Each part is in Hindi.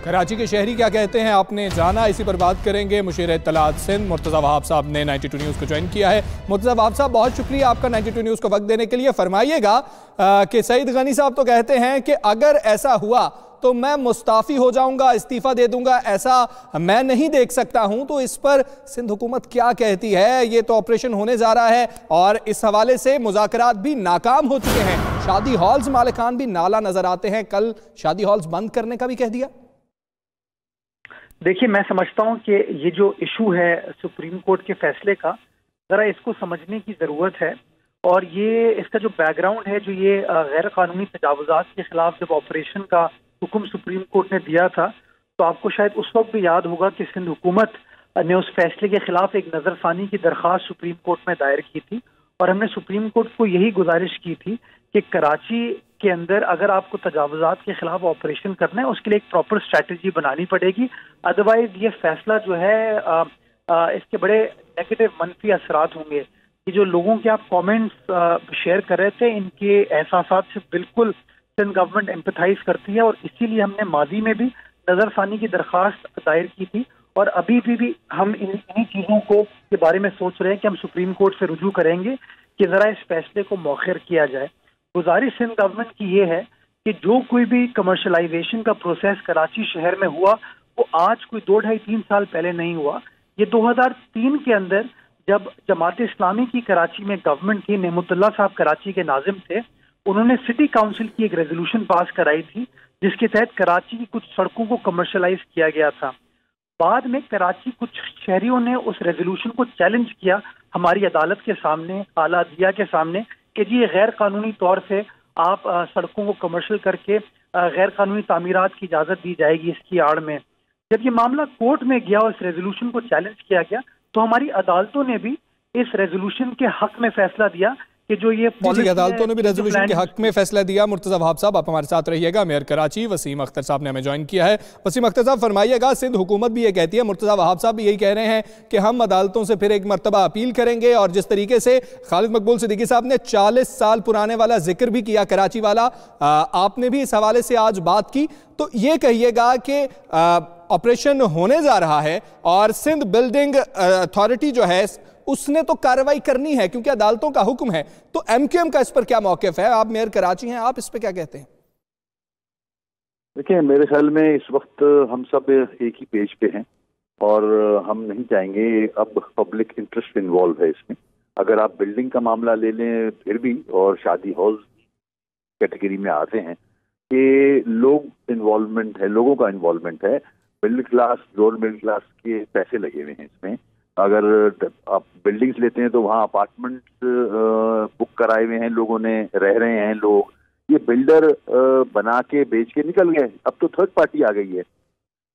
कराची के शहरी क्या कहते हैं आपने जाना, इसी पर बात करेंगे। मुशीर इत्तलात सिंध मुर्तज़ा वहाब साहब ने 92 न्यूज़ को ज्वाइन किया है। मुर्तज़ा वहाब साहब, बहुत शुक्रिया आपका 92 न्यूज़ को वक्त देने के लिए। फरमाइएगा कि सईद गनी साहब तो कहते हैं कि अगर ऐसा हुआ तो मैं मुस्ताफ़ी हो जाऊंगा, इस्तीफा दे दूंगा, ऐसा मैं नहीं देख सकता हूं। तो इस पर सिंध हुकूमत क्या कहती है? ये तो ऑपरेशन होने जा रहा है और इस हवाले से मुज़ाकरात भी नाकाम हो चुके हैं। शादी हॉल्स मालिकान भी नाला नजर आते हैं। कल शादी हॉल्स बंद करने का भी कह दिया। देखिए, मैं समझता हूं कि ये जो इशू है सुप्रीम कोर्ट के फैसले का, जरा इसको समझने की जरूरत है। और ये इसका जो बैकग्राउंड है, जो ये गैर कानूनी तजावुज़ात के खिलाफ जब ऑपरेशन का हुक्म सुप्रीम कोर्ट ने दिया था, तो आपको शायद उस वक्त भी याद होगा कि सिंध हुकूमत ने उस फैसले के खिलाफ एक नजरसानी की दरख्वास्त सुप्रीम कोर्ट में दायर की थी। और हमने सुप्रीम कोर्ट को यही गुजारिश की थी कि कराची के अंदर अगर आपको तजावुज़ात के खिलाफ ऑपरेशन करना है, उसके लिए एक प्रॉपर स्ट्रैटेजी बनानी पड़ेगी। अदरवाइज ये फैसला जो है इसके बड़े नेगेटिव मनफी असरात होंगे। कि जो लोगों के आप कमेंट्स शेयर कर रहे थे, इनके एहसासात से बिल्कुल सिंध गवर्नमेंट एम्पैथाइज करती है। और इसीलिए हमने माजी में भी नजरसानी की दरख्वास्त दायर की थी और अभी भी हम इन्हीं चीज़ों के बारे में सोच रहे हैं कि हम सुप्रीम कोर्ट से रुजू करेंगे कि ज़रा इस फैसले को मौखर किया जाए। गुजारिश सिंध गवर्नमेंट की ये है कि जो कोई भी कमर्शलाइजेशन का प्रोसेस कराची शहर में हुआ, वो आज कोई 2, 2.5, 3 साल पहले नहीं हुआ। ये 2003 के अंदर जब जमात इस्लामी की कराची में गवर्नमेंट थी, नेमतुल्लाह साहब कराची के नाजिम थे, उन्होंने सिटी काउंसिल की एक रेजोल्यूशन पास कराई थी जिसके तहत कराची की कुछ सड़कों को कमर्शलाइज किया गया था। बाद में कराची कुछ शहरियों ने उस रेजोल्यूशन को चैलेंज किया हमारी अदालत के सामने, आला अदलिया के सामने, कि जी ये गैर कानूनी तौर से आप सड़कों को कमर्शियल करके गैर कानूनी तामीरात की इजाज़त दी जाएगी इसकी आड़ में। जब ये मामला कोर्ट में गया और इस रेजोल्यूशन को चैलेंज किया गया, तो हमारी अदालतों ने भी इस रेजोल्यूशन के हक में फैसला दिया कि जो ये अदालतों ने भी रेजोल्यूशन के हक में फैसला दिया। मुर्तज़ा वहाब साहब, आप हमारे साथ रहिएगा। मेयर कराची वसीम अख्तर साहब ने हमें ज्वाइन किया है। वसीम अख्तर साहब, फरमाइएगा, सिंध हुकूमत भी ये कहती है, मुर्तज़ा वहाब साहब भी यही कह रहे हैं कि हम अदालतों से फिर एक मरतबा अपील करेंगे। और जिस तरीके से खालिद मकबूल सिद्दीकी साहब ने 40 साल पुराने वाला जिक्र भी किया कराची वाला, आपने भी इस हवाले से आज बात की, तो ये कहिएगा कि ऑपरेशन होने जा रहा है और सिंध बिल्डिंग अथॉरिटी जो है उसने तो कार्रवाई करनी है क्योंकि अदालतों का हुक्म है। तो एमक्यूएम का इस पर क्या मौक़िफ़ है? आप मेयर कराची हैं, आप इस पर क्या कहते हैं? देखिए, मेरे ख्याल में इस वक्त हम सब एक ही पेज पे हैं और हम नहीं चाहेंगे, अब पब्लिक इंटरेस्ट इन्वॉल्व है इसमें। अगर आप बिल्डिंग का मामला ले लें फिर भी, और शादी हॉल कैटेगरी में आते हैं कि लोग इन्वॉल्वमेंट है, लोगों का इन्वॉल्वमेंट है। Middle class, lower middle class के पैसे लगे हुए हैं इसमें। अगर आप बिल्डिंग्स लेते हैं तो वहाँ अपार्टमेंट्स बुक कराए हुए हैं लोगों ने, रह रहे हैं लोग। ये बिल्डर बना के बेच के निकल गए, अब तो थर्ड पार्टी आ गई है।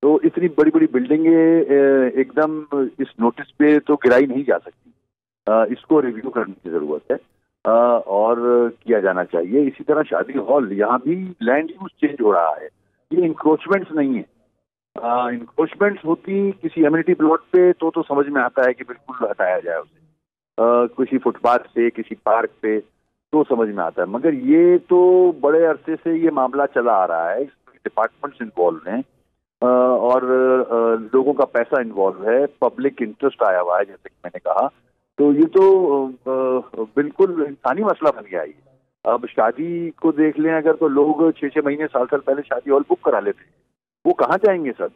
तो इतनी बड़ी बड़ी बिल्डिंगें एकदम इस नोटिस पे तो गिराई नहीं जा सकती। इसको रिव्यू करने की जरूरत है और किया जाना चाहिए। इसी तरह शादी हॉल, यहाँ भी लैंड यूज चेंज हो रहा है, ये इंक्रोचमेंट्स नहीं है। इंक्रोचमेंट्स होती किसी एमिनिटी प्लॉट पे तो समझ में आता है कि बिल्कुल हटाया जाए उसे, किसी फुटपाथ पे, किसी पार्क पे, तो समझ में आता है। मगर ये तो बड़े अरसे से ये मामला चला आ रहा है, डिपार्टमेंट्स इन्वॉल्व हैं और लोगों का पैसा इन्वॉल्व है, पब्लिक इंटरेस्ट आया हुआ है, जैसे कि मैंने कहा। तो ये तो बिल्कुल इंसानी मसला बन गया है। अब शादी को देख लें अगर, तो लोग 6-6 महीने, साल पहले शादी हॉल बुक करा लेते हैं, वो कहाँ जाएंगे सर?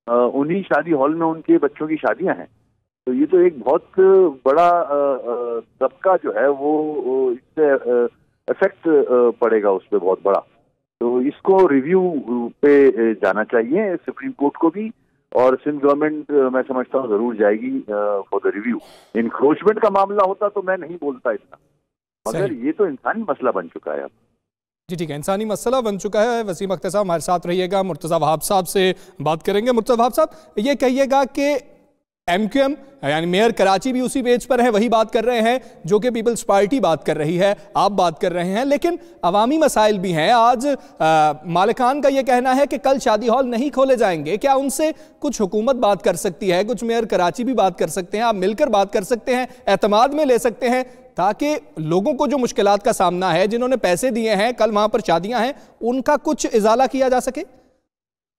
उन्हीं शादी हॉल में उनके बच्चों की शादियां हैं। तो ये तो एक बहुत बड़ा तबका जो है वो इससे इफेक्ट पड़ेगा उस पर बहुत बड़ा। तो इसको रिव्यू पे जाना चाहिए सुप्रीम कोर्ट को भी, और सिंध गवर्नमेंट मैं समझता हूँ जरूर जाएगी फॉर द रिव्यू। इनक्रोचमेंट का मामला होता तो मैं नहीं बोलता इतना, मगर ये तो इंसानी मसला बन चुका है अब। जी ठीक है, इंसानी मसला बन चुका है। वसीम अख्तर साहब हमारे साथ रहिएगा। मुर्तज़ा वहाब साहब से बात करेंगे। मुर्तज़ा वहाब साहब, ये कहिएगा कि एमक्यूएम यानी मेयर कराची भी उसी पेज पर है, वही बात कर रहे हैं जो कि पीपल्स पार्टी बात कर रही है, आप बात कर रहे हैं, लेकिन अवामी मसाइल भी हैं। आज मालिकान का ये कहना है कि कल शादी हॉल नहीं खोले जाएंगे। क्या उनसे कुछ हुकूमत बात कर सकती है, कुछ मेयर कराची भी बात कर सकते हैं, आप मिलकर बात कर सकते हैं, एतमाद में ले सकते हैं, ताकि लोगों को जो मुश्किलात का सामना है, जिन्होंने पैसे दिए हैं, कल वहां पर शादियां हैं, उनका कुछ इजाला किया जा सके?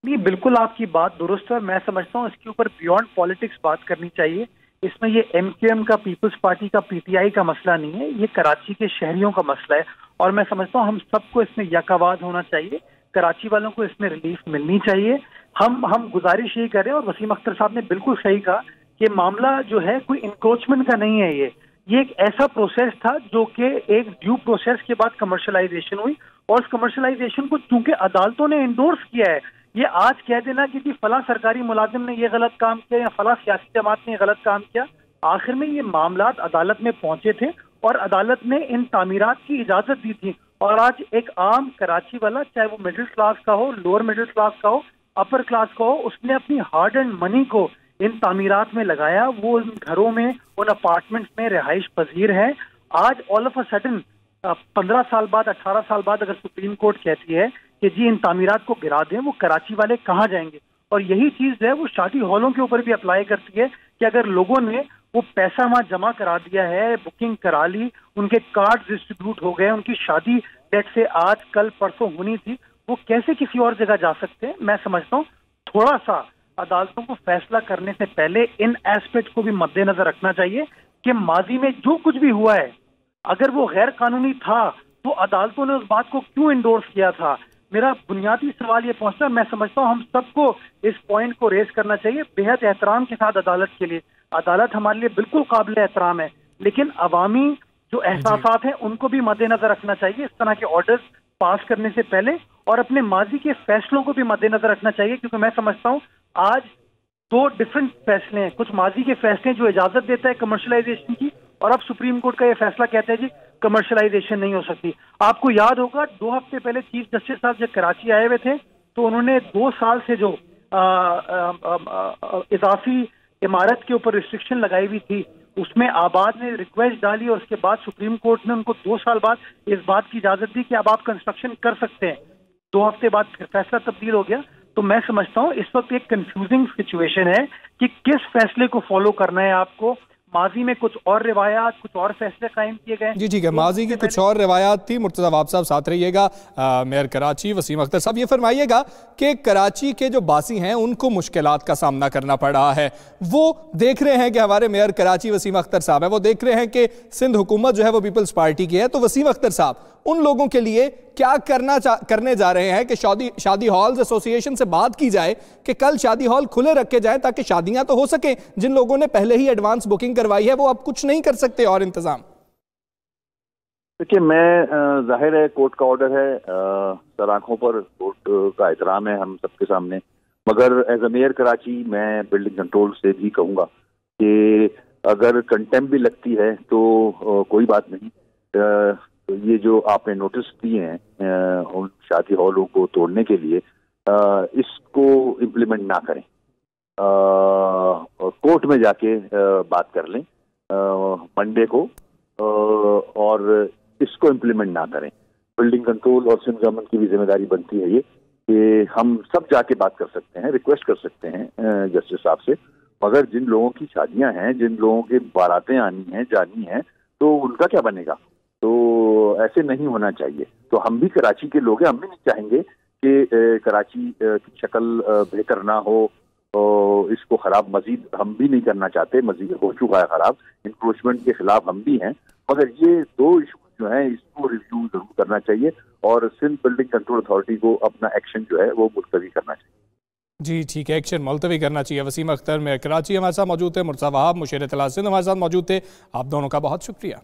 नहीं, बिल्कुल आपकी बात दुरुस्त है। मैं समझता हूँ इसके ऊपर बियॉन्ड पॉलिटिक्स बात करनी चाहिए। इसमें ये एमक्यूएम का, पीपल्स पार्टी का, पीटीआई का मसला नहीं है, ये कराची के शहरियों का मसला है। और मैं समझता हूँ हम सबको इसमें यकावाद होना चाहिए, कराची वालों को इसमें रिलीफ मिलनी चाहिए। हम गुजारिश यही कर रहे हैं, और वसीम अख्तर साहब ने बिल्कुल सही कहा कि मामला जो है कोई इंक्रोचमेंट का नहीं है। ये एक ऐसा प्रोसेस था जो कि एक ड्यू प्रोसेस के बाद कमर्शलाइजेशन हुई, और उस कमर्शलाइजेशन को चूंकि अदालतों ने इंडोर्स किया है, ये आज कह देना कि फला सरकारी मुलाजिम ने ये गलत काम किया या फला सियासी जमात ने ये गलत काम किया, आखिर में ये मामला अदालत में पहुंचे थे और अदालत ने इन तामीरात की इजाजत दी थी। और आज एक आम कराची वाला, चाहे वो मिडिल क्लास का हो, लोअर मिडिल क्लास का हो, अपर क्लास का हो, उसने अपनी हार्ड एंड मनी को इन तामीरात में लगाया। वो इन घरों में, उन अपार्टमेंट्स में रिहाइश पजीर है। आज ऑल ऑफ अ सडन 15 साल बाद, 18 साल बाद अगर सुप्रीम कोर्ट कहती है कि जी इन तामीरात को गिरा दें, वो कराची वाले कहाँ जाएंगे? और यही चीज है वो शादी हॉलों के ऊपर भी अप्लाई करती है कि अगर लोगों ने वो पैसा वहां जमा करा दिया है, बुकिंग करा ली, उनके कार्ड डिस्ट्रीब्यूट हो गए, उनकी शादी डेट से आज कल परसों होनी थी, वो कैसे किसी और जगह जा सकते हैं? मैं समझता हूँ थोड़ा सा अदालतों को फैसला करने से पहले इन एस्पेक्ट को भी मद्देनजर रखना चाहिए कि माजी में जो कुछ भी हुआ है, अगर वो गैर कानूनी था तो अदालतों ने उस बात को क्यों इंडोर्स किया था? मेरा बुनियादी सवाल ये पहुंचता है। मैं समझता हूँ हम सबको इस पॉइंट को रेस करना चाहिए बेहद एहतराम के साथ अदालत के लिए। अदालत हमारे लिए बिल्कुल काबिल एहतराम है, लेकिन अवामी जो एहसासात हैं उनको भी मद्देनजर रखना चाहिए इस तरह के ऑर्डर्स पास करने से पहले, और अपने माजी के फैसलों को भी मद्देनजर रखना चाहिए। क्योंकि मैं समझता हूँ आज दो डिफरेंट फैसले हैं, कुछ माजी के फैसले जो इजाजत देता है कमर्शलाइजेशन की, और अब सुप्रीम कोर्ट का ये फैसला कहता है जी कमर्शलाइजेशन नहीं हो सकती। आपको याद होगा 2 हफ्ते पहले चीफ जस्टिस साहब जब कराची आए हुए थे तो उन्होंने 2 साल से जो इजाफी इमारत के ऊपर रिस्ट्रिक्शन लगाई हुई थी, उसमें आबाद ने रिक्वेस्ट डाली और उसके बाद सुप्रीम कोर्ट ने उनको 2 साल बाद इस बात की इजाजत दी कि अब आप कंस्ट्रक्शन कर सकते हैं। 2 हफ्ते बाद फिर फैसला तब्दील हो गया। तो मैं समझता हूँ इस वक्त एक कंफ्यूजिंग सिचुएशन है कि किस फैसले को फॉलो करना है आपको। माजी में कुछ और रिवायात, कुछ और फैसले कायम किए गए। जी ठीक है, माजी की कुछ और रिवायात थी। मुर्तज़ा वहाब साहब साथ रहिएगा। मेयर कराची वसीम अख्तर साहब, ये फरमाइएगा कि कराची के जो बासी हैं उनको मुश्किलात का सामना करना पड़ रहा है। वो देख रहे हैं कि हमारे मेयर कराची वसीम अख्तर साहब है, वो देख रहे हैं कि सिंध हुकूमत जो है वो पीपल्स पार्टी की है। तो वसीम अख्तर साहब उन लोगों के लिए क्या करने जा रहे हैं कि शादी हॉल्स एसोसिएशन से बात की जाए कि कल शादी हॉल खुले रखे जाएं ताकि शादियां तो हो सके। जिन लोगों ने पहले ही एडवांस बुकिंग करवाई है वो अब कुछ नहीं कर सकते और इंतजाम। देखिए, मैं जाहिर है कोर्ट का ऑर्डर है, सर आंखों पर कोर्ट का एहतराम है हम सबके सामने, मगर एज अ मेयर कराची मैं बिल्डिंग कंट्रोल से भी कहूँगा कि अगर कंटेम्प्ट भी लगती है तो कोई बात नहीं। ये जो आपने नोटिस दिए हैं उन शादी हॉलों को तोड़ने के लिए, इसको इम्प्लीमेंट ना करें, कोर्ट में जाके बात कर लें मंडे को, और इसको इम्प्लीमेंट ना करें। बिल्डिंग कंट्रोल और सिंध गवर्नमेंट की भी जिम्मेदारी बनती है ये कि हम सब जाके बात कर सकते हैं, रिक्वेस्ट कर सकते हैं जस्टिस साहब से, मगर जिन लोगों की शादियां हैं, जिन लोगों के बारातें आनी हैं, जानी हैं, तो उनका क्या बनेगा? तो ऐसे नहीं होना चाहिए। तो हम भी कराची के लोग हैं, हम भी नहीं चाहेंगे कि कराची की शक्ल बेहतर ना हो, इसको खराब मजीद हम भी नहीं करना चाहते, मजीद हो चुका है खराब, इंक्रोचमेंट के खिलाफ हम भी हैं, मगर ये 2 इशू जो हैं इसको रिव्यू जरूर करना चाहिए और सिंध बिल्डिंग कंट्रोल अथॉरिटी को अपना एक्शन जो है वो मुलतवी करना चाहिए। जी ठीक है, एक्शन मुलतवी करना चाहिए। वसीम अख्तर मेयर कराची हमारे साथ मौजूद थे, मुर्तज़ा वहाब मुशीर इत्तलात सिंध हमारे साथ मौजूद थे। आप दोनों का बहुत शुक्रिया।